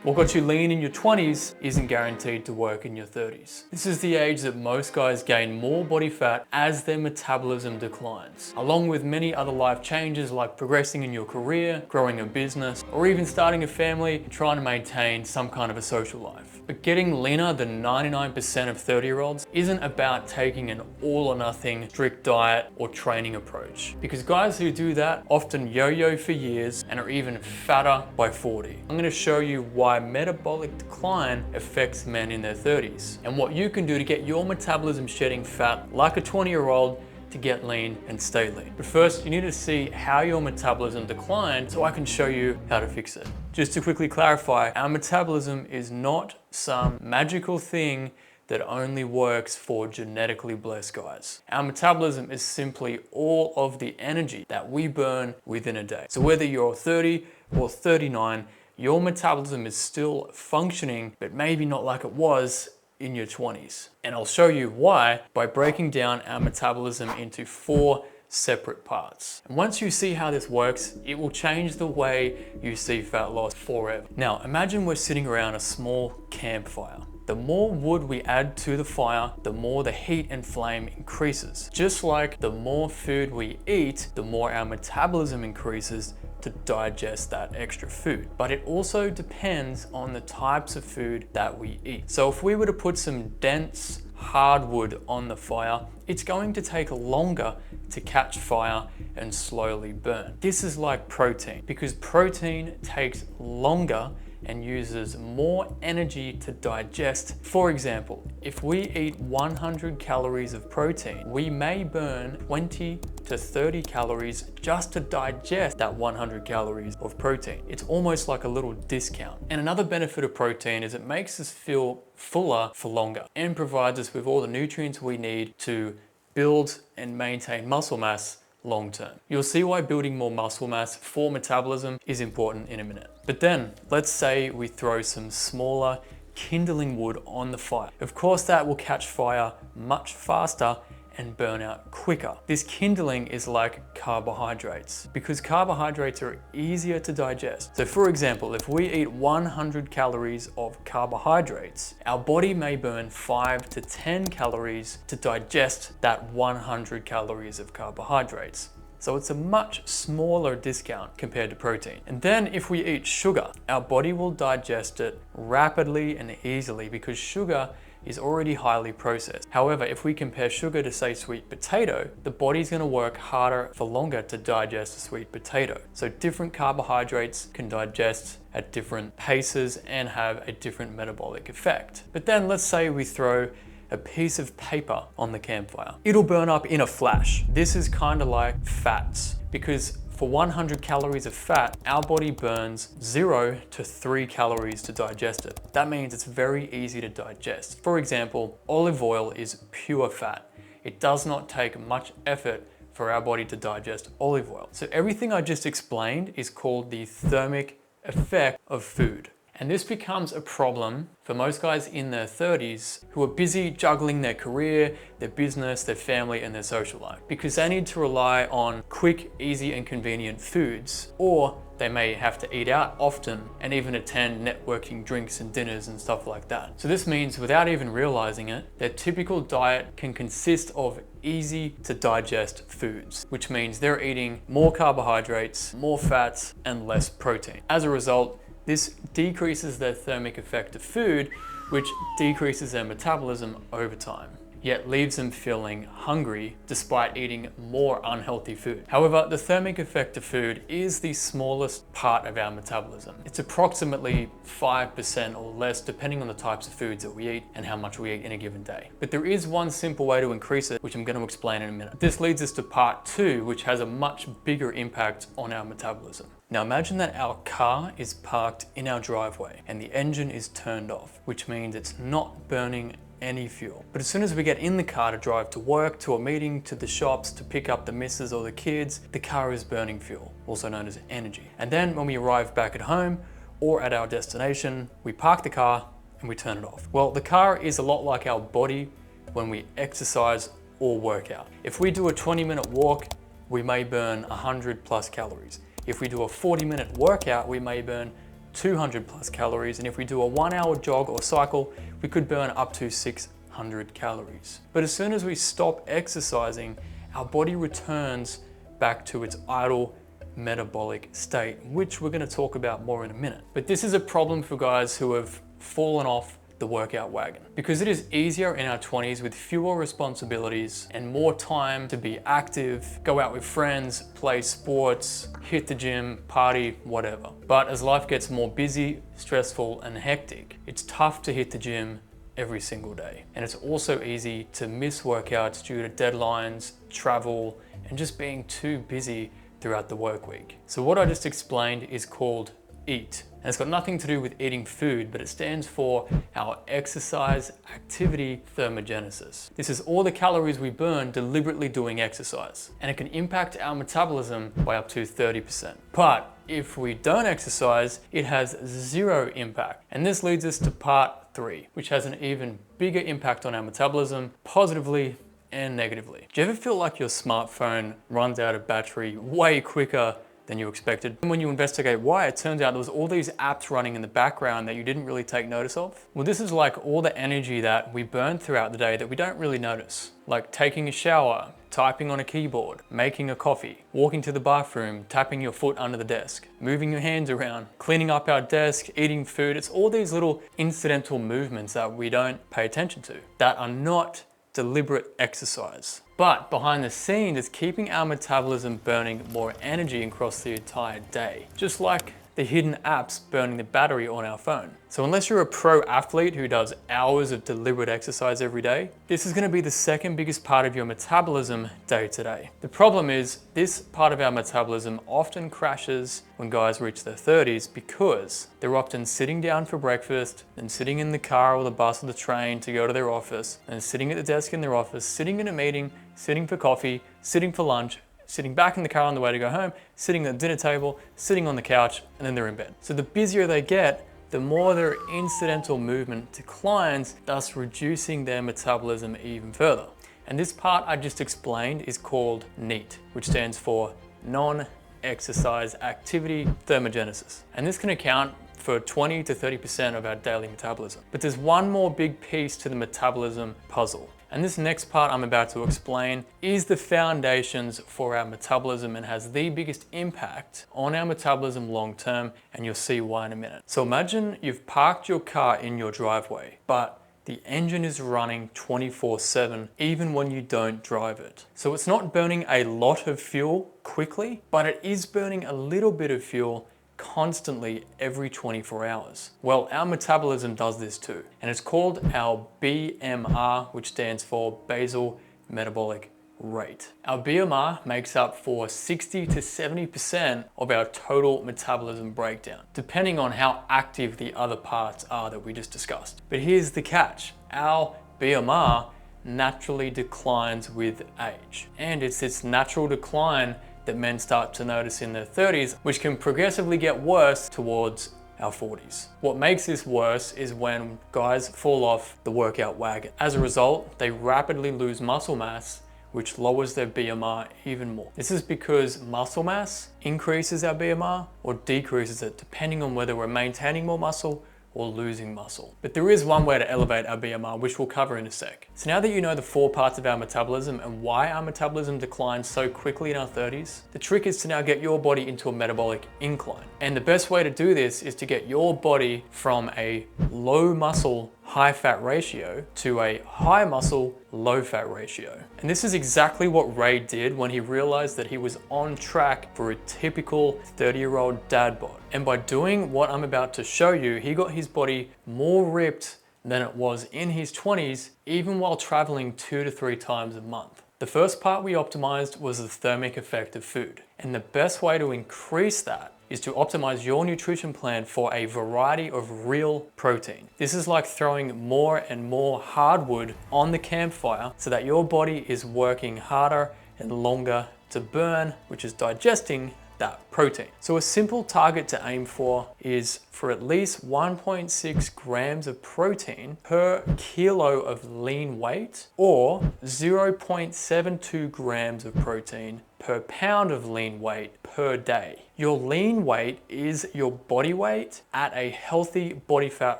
What got you lean in your 20s isn't guaranteed to work in your 30s. This is the age that most guys gain more body fat as their metabolism declines, along with many other life changes like progressing in your career, growing a business, or even starting a family and trying to maintain some kind of a social life. But getting leaner than 99% of 30-year-olds isn't about taking an all or nothing strict diet or training approach, because guys who do that often yo-yo for years and are even fatter by 40. I'm going to show you why metabolic decline affects men in their 30s and what you can do to get your metabolism shedding fat like a 20-year-old to get lean and stay lean. But first, you need to see how your metabolism declined so I can show you how to fix it. Just to quickly clarify, our metabolism is not some magical thing that only works for genetically blessed guys. Our metabolism is simply all of the energy that we burn within a day. So whether you're 30 or 39, your metabolism is still functioning, but maybe not like it was in your 20s. And I'll show you why by breaking down our metabolism into 4 separate parts. And once you see how this works, it will change the way you see fat loss forever. Now, imagine we're sitting around a small campfire. The more wood we add to the fire, the more the heat and flame increases. Just like the more food we eat, the more our metabolism increases to digest that extra food. But it also depends on the types of food that we eat. So if we were to put some dense hardwood on the fire, it's going to take longer to catch fire and slowly burn. This is like protein, because protein takes longer and uses more energy to digest. For example, if we eat 100 calories of protein, we may burn 20 to 30 calories just to digest that 100 calories of protein. It's almost like a little discount. And another benefit of protein is it makes us feel fuller for longer and provides us with all the nutrients we need to build and maintain muscle mass long term. You'll see why building more muscle mass for metabolism is important in a minute. But then let's say we throw some smaller kindling wood on the fire. Of course, that will catch fire much faster and burn out quicker. This kindling is like carbohydrates, because carbohydrates are easier to digest. So for example, if we eat 100 calories of carbohydrates, our body may burn 5 to 10 calories to digest that 100 calories of carbohydrates. So it's a much smaller discount compared to protein. And then if we eat sugar, our body will digest it rapidly and easily because sugar is already highly processed. However, if we compare sugar to, say, sweet potato, the body's gonna work harder for longer to digest a sweet potato. So different carbohydrates can digest at different paces and have a different metabolic effect. But then let's say we throw a piece of paper on the campfire. It'll burn up in a flash. This is kind of like fats, because for 100 calories of fat, our body burns 0 to 3 calories to digest it. That means it's very easy to digest. For example, olive oil is pure fat. It does not take much effort for our body to digest olive oil. So everything I just explained is called the thermic effect of food. And this becomes a problem for most guys in their 30s who are busy juggling their career, their business, their family, and their social life, because they need to rely on quick, easy, and convenient foods, or they may have to eat out often and even attend networking drinks and dinners and stuff like that. So this means, without even realizing it, their typical diet can consist of easy to digest foods, which means they're eating more carbohydrates, more fats, and less protein. As a result, this decreases their thermic effect of food, which decreases their metabolism over time, yet leaves them feeling hungry despite eating more unhealthy food. However, the thermic effect of food is the smallest part of our metabolism. It's approximately 5% or less, depending on the types of foods that we eat and how much we eat in a given day. But there is one simple way to increase it, which I'm going to explain in a minute. This leads us to part 2, which has a much bigger impact on our metabolism. Now imagine that our car is parked in our driveway and the engine is turned off, which means it's not burning any fuel. But as soon as we get in the car to drive to work, to a meeting, to the shops, to pick up the missus or the kids, the car is burning fuel, also known as energy. And then when we arrive back at home or at our destination, we park the car and we turn it off. Well, the car is a lot like our body when we exercise or work out. If we do a 20-minute walk, we may burn 100 plus calories. If we do a 40-minute workout, we may burn 200 plus calories, and if we do a 1 hour jog or cycle, we could burn up to 600 calories. But as soon as we stop exercising, our body returns back to its idle metabolic state, which we're going to talk about more in a minute. But this is a problem for guys who have fallen off the workout wagon, because it is easier in our 20s with fewer responsibilities and more time to be active, go out with friends, play sports, hit the gym, party, whatever. But as life gets more busy, stressful, and hectic, it's tough to hit the gym every single day. And it's also easy to miss workouts due to deadlines, travel, and just being too busy throughout the work week. So what I just explained is called EAT. And it's got nothing to do with eating food, but it stands for our exercise activity thermogenesis. This is all the calories we burn deliberately doing exercise, and it can impact our metabolism by up to 30%. But if we don't exercise, it has zero impact. And this leads us to part 3, which has an even bigger impact on our metabolism, positively and negatively. Do you ever feel like your smartphone runs out of battery way quicker than you expected? And when you investigate why, it turns out there was all these apps running in the background that you didn't really take notice of. Well, this is like all the energy that we burn throughout the day that we don't really notice. Like taking a shower, typing on a keyboard, making a coffee, walking to the bathroom, tapping your foot under the desk, moving your hands around, cleaning up our desk, eating food. It's all these little incidental movements that we don't pay attention to, that are not deliberate exercise. But behind the scenes, it's keeping our metabolism burning more energy across the entire day, just like the hidden apps burning the battery on our phone. So unless you're a pro athlete who does hours of deliberate exercise every day, this is going to be the second biggest part of your metabolism day to day. The problem is this part of our metabolism often crashes when guys reach their 30s, because they're often sitting down for breakfast, then sitting in the car or the bus or the train to go to their office, and sitting at the desk in their office, sitting in a meeting, sitting for coffee, sitting for lunch, sitting back in the car on the way to go home, sitting at the dinner table, sitting on the couch, and then they're in bed. So the busier they get, the more their incidental movement declines, thus reducing their metabolism even further. And this part I just explained is called NEAT, which stands for non-exercise activity thermogenesis. And this can account for 20 to 30% of our daily metabolism. But there's one more big piece to the metabolism puzzle. And this next part I'm about to explain is the foundations for our metabolism and has the biggest impact on our metabolism long term, and you'll see why in a minute. So imagine you've parked your car in your driveway, but the engine is running 24/7 even when you don't drive it. So it's not burning a lot of fuel quickly, but it is burning a little bit of fuel constantly every 24 hours. Well, our metabolism does this too, and it's called our BMR, which stands for basal metabolic rate. Our BMR makes up for 60 to 70% of our total metabolism breakdown, depending on how active the other parts are that we just discussed. But here's the catch: our BMR naturally declines with age, and it's this natural decline that men start to notice in their 30s, which can progressively get worse towards our 40s. What makes this worse is when guys fall off the workout wagon. As a result, they rapidly lose muscle mass, which lowers their BMR even more. This is because muscle mass increases our BMR or decreases it, depending on whether we're maintaining more muscle or losing muscle. But there is one way to elevate our BMR, which we'll cover in a sec. So now that you know the 4 parts of our metabolism and why our metabolism declines so quickly in our 30s, the trick is to now get your body into a metabolic incline. And the best way to do this is to get your body from a low muscle, high fat ratio to a high muscle, low fat ratio. And this is exactly what Ray did when he realized that he was on track for a typical 30-year-old dad bod. And by doing what I'm about to show you, he got his body more ripped than it was in his 20s, even while traveling 2 to 3 times a month. The first part we optimized was the thermic effect of food. And the best way to increase that is to optimize your nutrition plan for a variety of real protein. This is like throwing more and more hardwood on the campfire so that your body is working harder and longer to burn, which is digesting that protein. So a simple target to aim for is for at least 1.6 grams of protein per kilo of lean weight, or 0.72 grams of protein per pound of lean weight per day. Your lean weight is your body weight at a healthy body fat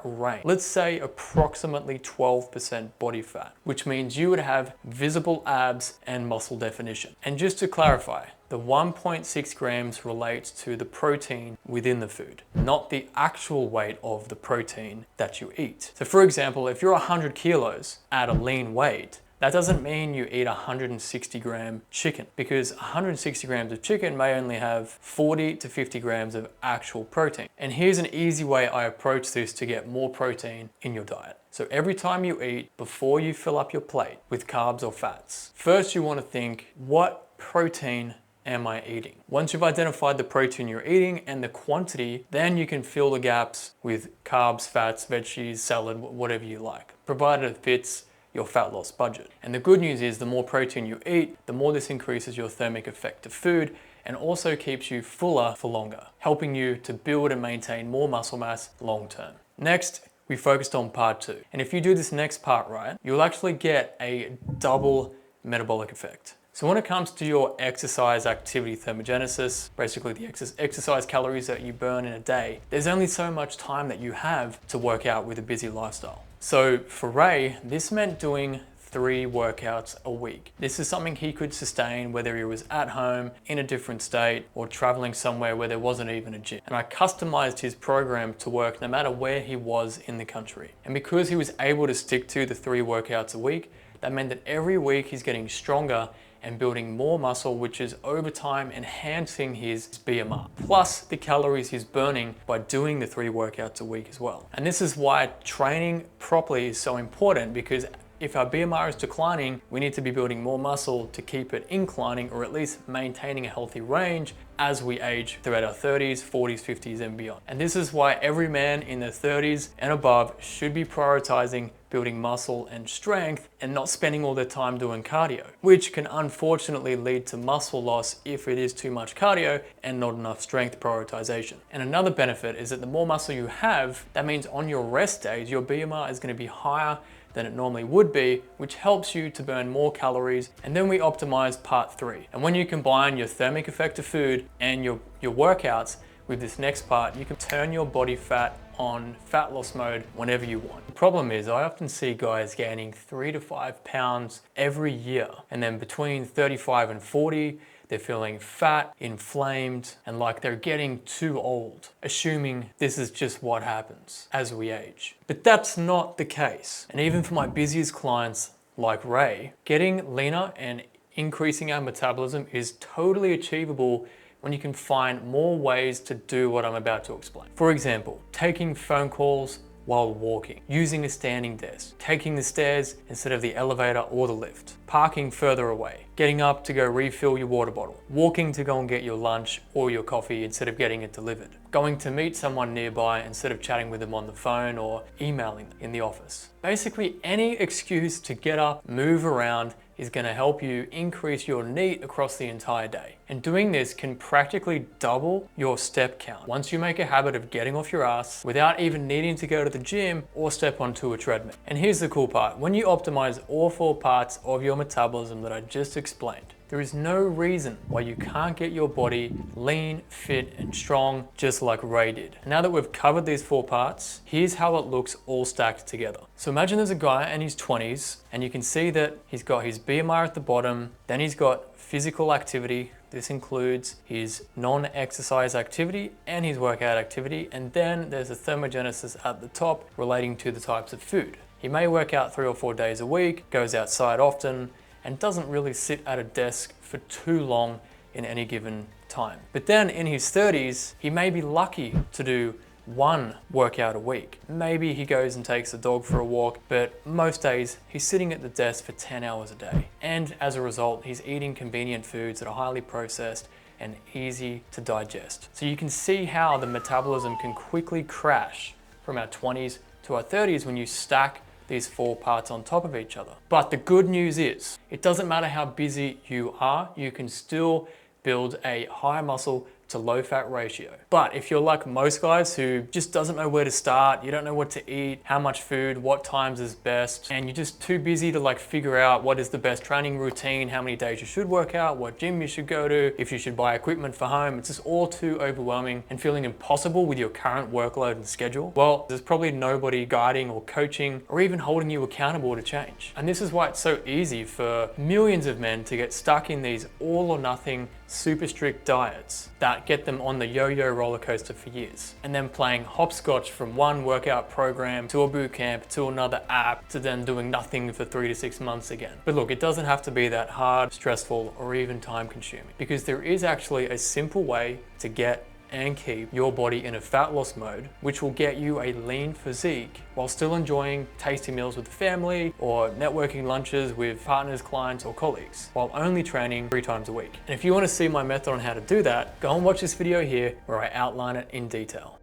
range. Let's say approximately 12% body fat, which means you would have visible abs and muscle definition. And just to clarify, the 1.6 grams relates to the protein within the food, not the actual weight of the protein that you eat. So for example, if you're 100 kilos at a lean weight, that doesn't mean you eat 160 gram chicken, because 160 grams of chicken may only have 40 to 50 grams of actual protein. And here's an easy way I approach this to get more protein in your diet. So every time you eat, before you fill up your plate with carbs or fats, first you want to think, what protein am I eating? Once you've identified the protein you're eating and the quantity, then you can fill the gaps with carbs, fats, veggies, salad, whatever you like, provided it fits your fat loss budget. And the good news is the more protein you eat, the more this increases your thermic effect of food and also keeps you fuller for longer, helping you to build and maintain more muscle mass long term. Next, we focused on part 2. And if you do this next part right, you'll actually get a double metabolic effect. So when it comes to your exercise activity thermogenesis, basically the exercise calories that you burn in a day, there's only so much time that you have to work out with a busy lifestyle. So for Ray, this meant doing 3 workouts a week. This is something he could sustain whether he was at home, in a different state, or traveling somewhere where there wasn't even a gym. And I customized his program to work no matter where he was in the country. And because he was able to stick to the 3 workouts a week, that meant that every week he's getting stronger and building more muscle, which is over time enhancing his BMR, plus the calories he's burning by doing the 3 workouts a week as well. And this is why training properly is so important, because if our BMR is declining, we need to be building more muscle to keep it inclining, or at least maintaining a healthy range as we age throughout our 30s, 40s, 50s, and beyond. And this is why every man in their 30s and above should be prioritizing building muscle and strength and not spending all their time doing cardio, which can unfortunately lead to muscle loss if it is too much cardio and not enough strength prioritization. And another benefit is that the more muscle you have, that means on your rest days, your BMR is going to be higher than it normally would be, which helps you to burn more calories. And then we optimize part 3. And when you combine your thermic effect of food and your workouts with this next part, you can turn your body fat on fat loss mode whenever you want. The problem is I often see guys gaining 3 to 5 pounds every year, and then between 35 and 40, they're feeling fat, inflamed, and like they're getting too old, assuming this is just what happens as we age. But that's not the case. And even for my busiest clients like Ray, getting leaner and increasing our metabolism is totally achievable when you can find more ways to do what I'm about to explain. For example, taking phone calls while walking, using a standing desk, taking the stairs instead of the elevator or the lift, parking further away, getting up to go refill your water bottle, walking to go and get your lunch or your coffee instead of getting it delivered, going to meet someone nearby instead of chatting with them on the phone or emailing them in the office. Basically, any excuse to get up, move around, is going to help you increase your NEAT across the entire day. And doing this can practically double your step count once you make a habit of getting off your ass without even needing to go to the gym or step onto a treadmill. And here's the cool part. When you optimize all 4 parts of your metabolism that I just explained, there is no reason why you can't get your body lean, fit, and strong just like Ray did. And now that we've covered these 4 parts, here's how it looks all stacked together. So imagine there's a guy in his 20s, and you can see that he's got his BMR at the bottom, then he's got physical activity. This includes his non-exercise activity and his workout activity, and then there's a thermogenesis at the top relating to the types of food. He may work out 3 or 4 days a week, goes outside often, and doesn't really sit at a desk for too long in any given time. But then in his 30s, he may be lucky to do 1 workout a week. Maybe he goes and takes the dog for a walk, but most days he's sitting at the desk for 10 hours a day. And as a result, he's eating convenient foods that are highly processed and easy to digest. So you can see how the metabolism can quickly crash from our 20s to our 30s when you stack these 4 parts on top of each other. But the good news is, it doesn't matter how busy you are, you can still build a high muscle to low fat ratio. But if you're like most guys who just doesn't know where to start, you don't know what to eat, how much food, what times is best, and you're just too busy to like figure out what is the best training routine, how many days you should work out, what gym you should go to, if you should buy equipment for home, it's just all too overwhelming and feeling impossible with your current workload and schedule, well, there's probably nobody guiding or coaching or even holding you accountable to change. And this is why it's so easy for millions of men to get stuck in these all or nothing super strict diets that get them on the yo-yo roller coaster for years, and then playing hopscotch from one workout program to a boot camp to another app to then doing nothing for 3 to 6 months again. But look, it doesn't have to be that hard, stressful, or even time consuming, because there is actually a simple way to get and keep your body in a fat loss mode, which will get you a lean physique while still enjoying tasty meals with the family or networking lunches with partners, clients, or colleagues, while only training 3 times a week. And if you want to see my method on how to do that, go and watch this video here where I outline it in detail.